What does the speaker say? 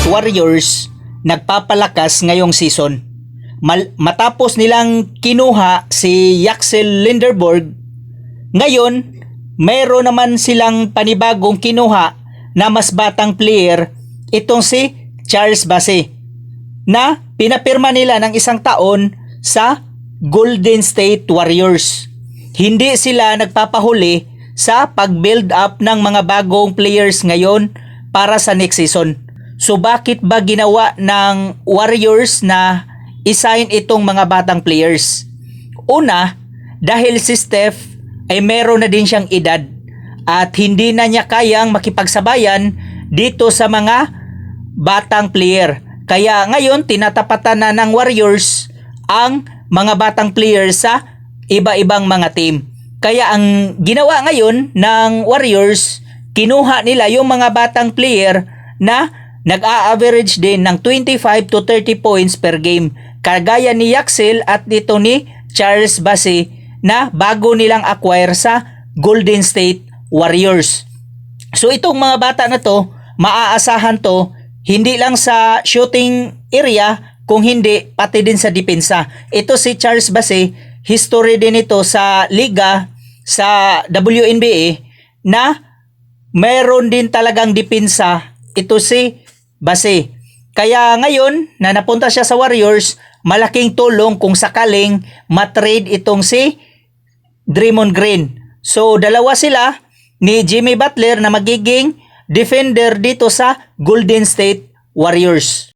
Warriors nagpapalakas ngayong season. Matapos nilang kinuha si Yaxel Lindeborg, ngayon mayroon naman silang panibagong kinuha na mas batang player, itong si Charles Bassey, na pinapirma nila ng 1 taon sa Golden State Warriors. Hindi sila nagpapahuli sa pag-build up ng mga bagong players ngayon para sa next season. So bakit ba ginawa ng Warriors na i-sign itong mga batang players? Una, dahil si Steph ay meron na din siyang edad at hindi na niya kayang makipagsabayan dito sa mga batang player. Kaya ngayon tinatapatan na ng Warriors ang mga batang players sa iba-ibang mga team. Kaya ang ginawa ngayon ng Warriors, kinuha nila yung mga batang player na nag-a-average din ng 25 to 30 points per game. Kagaya ni Yaxel at dito ni Charles Bassey na bago nilang acquire sa Golden State Warriors. So itong mga bata na to, maaasahan to hindi lang sa shooting area, kung hindi pati din sa depensa. Ito si Charles Bassey, history din ito sa liga, sa WNBA, na mayroon din talagang depensa ito si Bassey. Kaya ngayon na napunta siya sa Warriors, malaking tulong kung sakaling matrade itong si Draymond Green. So dalawa sila ni Jimmy Butler na magiging defender dito sa Golden State Warriors.